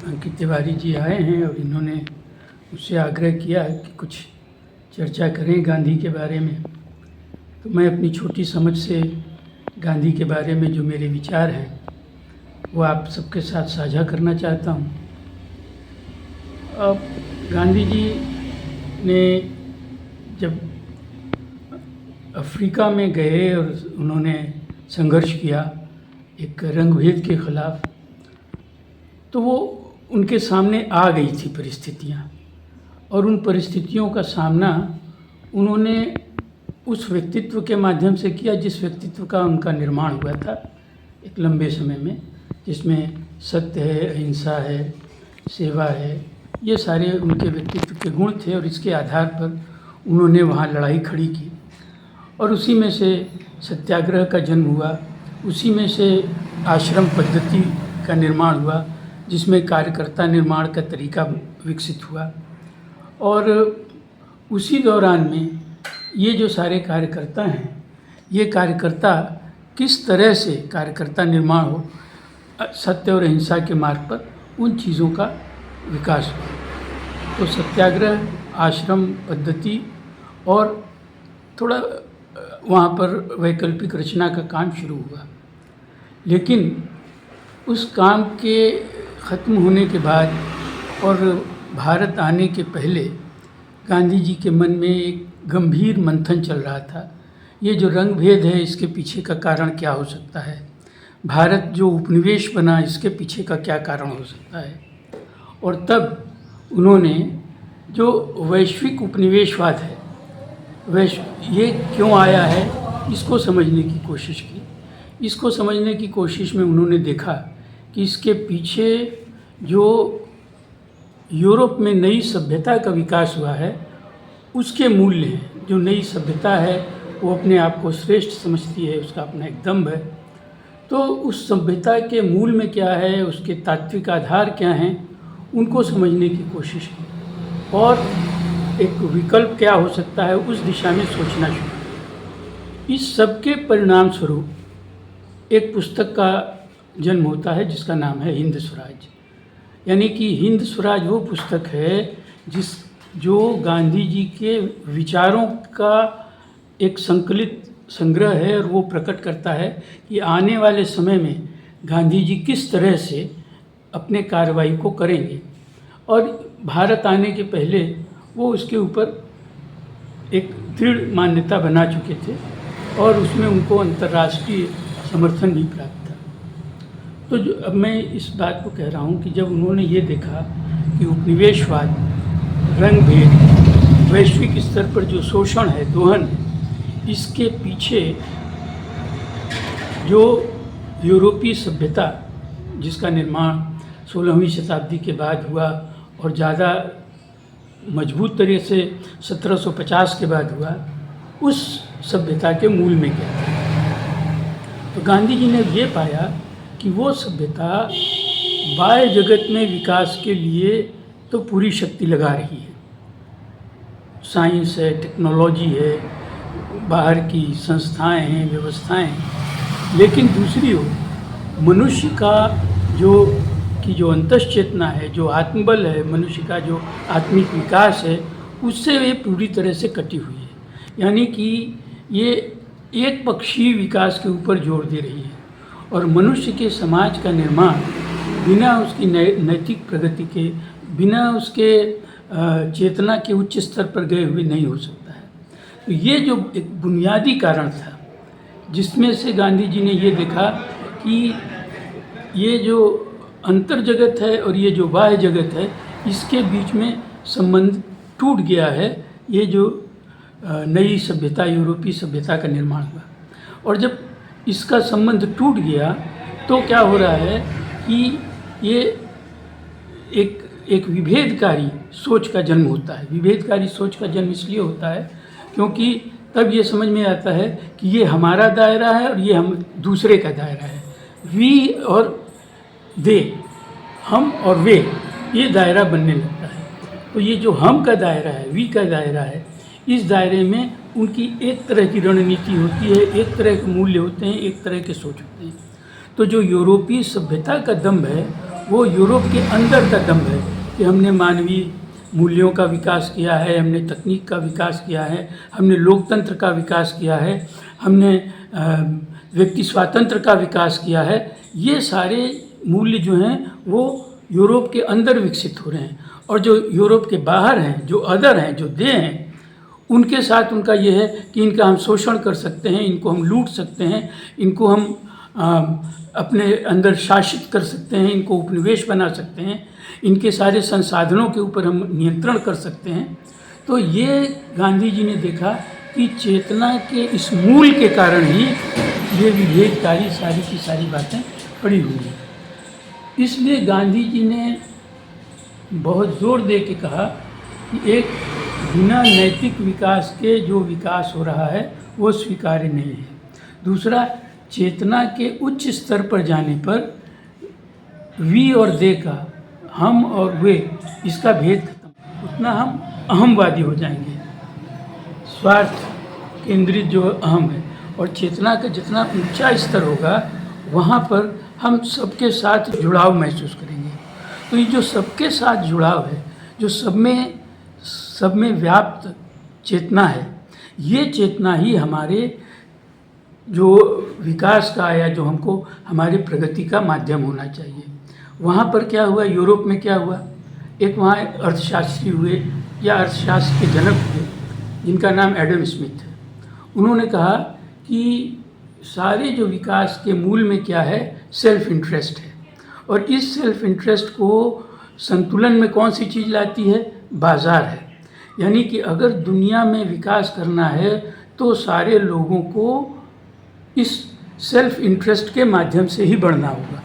अंकित तिवारी जी आए हैं और इन्होंने मुझसे आग्रह किया कि कुछ चर्चा करें गांधी के बारे में। तो मैं अपनी छोटी समझ से गांधी के बारे में जो मेरे विचार हैं वो आप सबके साथ साझा करना चाहता हूँ। अब गांधी जी ने जब अफ्रीका में गए और उन्होंने संघर्ष किया एक रंगभेद के ख़िलाफ़, तो वो उनके सामने आ गई थी परिस्थितियाँ, और उन परिस्थितियों का सामना उन्होंने उस व्यक्तित्व के माध्यम से किया जिस व्यक्तित्व का उनका निर्माण हुआ था एक लंबे समय में, जिसमें सत्य है, अहिंसा है, सेवा है, ये सारे उनके व्यक्तित्व के गुण थे। और इसके आधार पर उन्होंने वहाँ लड़ाई खड़ी की और उसी में से सत्याग्रह का जन्म हुआ, उसी में से आश्रम पद्धति का निर्माण हुआ जिसमें कार्यकर्ता निर्माण का तरीका विकसित हुआ। और उसी दौरान में ये जो सारे कार्यकर्ता हैं, ये कार्यकर्ता किस तरह से कार्यकर्ता निर्माण हो, सत्य और अहिंसा के मार्ग पर उन चीज़ों का विकास हुआ। तो सत्याग्रह, आश्रम पद्धति और थोड़ा वहाँ पर वैकल्पिक रचना का काम शुरू हुआ। लेकिन उस काम के ख़त्म होने के बाद और भारत आने के पहले गांधी जी के मन में एक गंभीर मंथन चल रहा था। ये जो रंग भेद है, इसके पीछे का कारण क्या हो सकता है? भारत जो उपनिवेश बना, इसके पीछे का क्या कारण हो सकता है? और तब उन्होंने जो वैश्विक उपनिवेशवाद है, ये क्यों आया है, इसको समझने की कोशिश की। इसको समझने की कोशिश में उन्होंने देखा कि इसके पीछे जो यूरोप में नई सभ्यता का विकास हुआ है उसके मूल्य हैं। जो नई सभ्यता है वो अपने आप को श्रेष्ठ समझती है, उसका अपना एक दम्भ है। तो उस सभ्यता के मूल में क्या है, उसके तात्विक आधार क्या हैं, उनको समझने की कोशिश की और एक विकल्प क्या हो सकता है उस दिशा में सोचना शुरू किया। इस सब के परिणाम स्वरूप एक पुस्तक का जन्म होता है जिसका नाम है हिंद स्वराज। यानी कि हिंद स्वराज वो पुस्तक है जो गांधी जी के विचारों का एक संकलित संग्रह है, और वो प्रकट करता है कि आने वाले समय में गांधी जी किस तरह से अपने कार्रवाई को करेंगे। और भारत आने के पहले वो उसके ऊपर एक दृढ़ मान्यता बना चुके थे और उसमें उनको अंतर्राष्ट्रीय समर्थन भी प्राप्त था। तो जो अब मैं इस बात को कह रहा हूँ कि जब उन्होंने ये देखा कि उपनिवेशवाद, रंगभेद, वैश्विक स्तर पर जो शोषण है, दोहन है, इसके पीछे जो यूरोपीय सभ्यता जिसका निर्माण 16वीं शताब्दी के बाद हुआ और ज़्यादा मजबूत तरीके से 1750 के बाद हुआ, उस सभ्यता के मूल में क्या था। तो गांधी जी ने ये पाया कि वो सभ्यता बाह्य जगत में विकास के लिए तो पूरी शक्ति लगा रही है, साइंस है, टेक्नोलॉजी है, बाहर की संस्थाएं हैं, व्यवस्थाएं हैं, लेकिन दूसरी ओर मनुष्य का जो अंतश्चेतना है, जो आत्मबल है, मनुष्य का जो आत्मिक विकास है, उससे ये पूरी तरह से कटी हुई है। यानी कि ये एक पक्षीय विकास के ऊपर जोर दे रही है और मनुष्य के समाज का निर्माण बिना उसकी नैतिक प्रगति के, बिना उसके चेतना के उच्च स्तर पर गए हुए नहीं हो सकता है। तो ये जो एक बुनियादी कारण था जिसमें से गांधी जी ने ये देखा कि ये जो अंतर जगत है और ये जो बाह्य जगत है, इसके बीच में संबंध टूट गया है। ये जो नई सभ्यता, यूरोपीय सभ्यता का निर्माण हुआ, और जब इसका संबंध टूट गया तो क्या हो रहा है कि ये एक विभेदकारी सोच का जन्म होता है। विभेदकारी सोच का जन्म इसलिए होता है क्योंकि तब ये समझ में आता है कि ये हमारा दायरा है और ये हम दूसरे का दायरा है। वी और दे, हम और वे, ये दायरा बनने लगता है। तो ये जो हम का दायरा है, वी का दायरा है, इस दायरे में उनकी एक तरह की रणनीति होती है, एक तरह के मूल्य होते हैं, एक तरह के सोच होते हैं। तो जो यूरोपीय सभ्यता का दम्भ है वो यूरोप के अंदर का दम है कि हमने मानवीय मूल्यों का विकास किया है, हमने तकनीक का विकास किया है, हमने लोकतंत्र का विकास किया है, हमने व्यक्ति स्वातंत्र्य का विकास किया है। ये सारे मूल्य जो हैं वो यूरोप के अंदर विकसित हो रहे हैं, और जो यूरोप के बाहर हैं, जो अदर हैं, जो दे हैं, उनके साथ उनका ये है कि इनका हम शोषण कर सकते हैं, इनको हम लूट सकते हैं, इनको हम अपने अंदर शासित कर सकते हैं, इनको उपनिवेश बना सकते हैं, इनके सारे संसाधनों के ऊपर हम नियंत्रण कर सकते हैं। तो ये गांधी जी ने देखा कि चेतना के इस मूल के कारण ही ये विभेदकारी सारी की सारी बातें पड़ी हुई हैं। इसलिए गांधी जी ने बहुत जोर दे के कहा कि एक बिना नैतिक विकास के जो विकास हो रहा है वो स्वीकार्य नहीं है। दूसरा, चेतना के उच्च स्तर पर जाने पर वी और दे का, हम और वे, इसका भेद खत्म, उतना हम अहमवादी हो जाएंगे, स्वार्थ केंद्रित जो अहम है। और चेतना का जितना ऊंचा स्तर होगा वहाँ पर हम सबके साथ जुड़ाव महसूस करेंगे। तो ये जो सबके साथ जुड़ाव है, जो सब में व्याप्त चेतना है, ये चेतना ही हमारे जो विकास का या जो हमको हमारी प्रगति का माध्यम होना चाहिए। वहाँ पर क्या हुआ, यूरोप में क्या हुआ, एक वहाँ अर्थशास्त्री हुए या अर्थशास्त्र के जनक हुए जिनका नाम एडम स्मिथ है। उन्होंने कहा कि सारे जो विकास के मूल में क्या है, सेल्फ इंटरेस्ट है, और इस सेल्फ इंटरेस्ट को संतुलन में कौन सी चीज़ लाती है, बाज़ार है। यानी कि अगर दुनिया में विकास करना है तो सारे लोगों को इस सेल्फ इंटरेस्ट के माध्यम से ही बढ़ना होगा।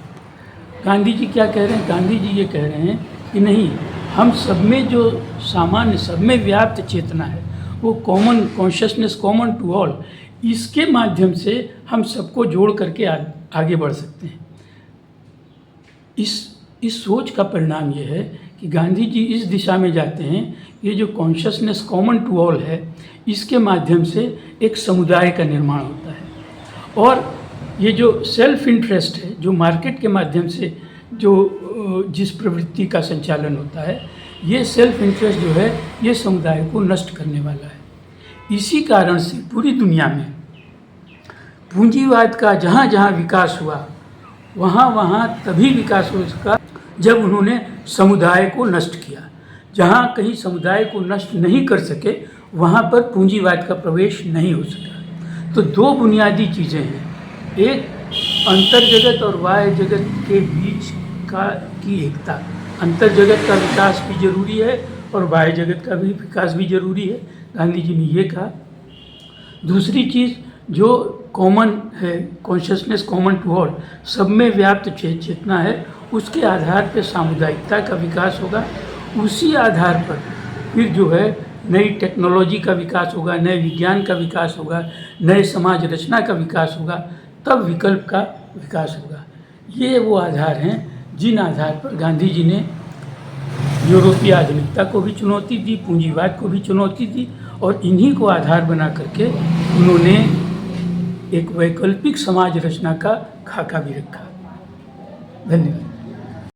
गांधी जी क्या कह रहे हैं, गांधी जी ये कह रहे हैं कि नहीं, हम सब में जो सामान्य, सब में व्याप्त चेतना है, वो common consciousness, common to all, इसके माध्यम से हम सबको जोड़ करके आगे बढ़ सकते हैं। इस सोच का परिणाम ये है कि गांधी जी इस दिशा में जाते हैं, ये जो कॉन्शियसनेस कॉमन टू ऑल है, इसके माध्यम से एक समुदाय का निर्माण होता है। और ये जो सेल्फ इंटरेस्ट है, जो मार्केट के माध्यम से जिस प्रवृत्ति का संचालन होता है, ये सेल्फ इंटरेस्ट जो है ये समुदाय को नष्ट करने वाला है। इसी कारण से पूरी दुनिया में पूंजीवाद का जहाँ जहाँ विकास हुआ, वहाँ वहाँ तभी विकास हो सका जब उन्होंने समुदाय को नष्ट किया। जहाँ कहीं समुदाय को नष्ट नहीं कर सके, वहाँ पर पूंजीवाद का प्रवेश नहीं हो सका। तो दो बुनियादी चीज़ें हैं, एक अंतर जगत और बाह्य जगत के बीच की एकता। अंतर जगत का विकास भी जरूरी है और बाह्य जगत का भी विकास भी जरूरी है, गांधी जी ने ये कहा। दूसरी चीज़ जो कॉमन है, कॉन्शियसनेस कॉमन टू ऑल, सब में व्याप्त चेतना है, उसके आधार पर सामुदायिकता का विकास होगा। उसी आधार पर फिर जो है नई टेक्नोलॉजी का विकास होगा, नए विज्ञान का विकास होगा, नए समाज रचना का विकास होगा, तब विकल्प का विकास होगा। ये वो आधार हैं जिन आधार पर गांधी जी ने यूरोपीय आधुनिकता को भी चुनौती दी, पूंजीवाद को भी चुनौती दी, और इन्हीं को आधार बना करके उन्होंने एक वैकल्पिक समाज रचना का खाका भी रखा। धन्यवाद।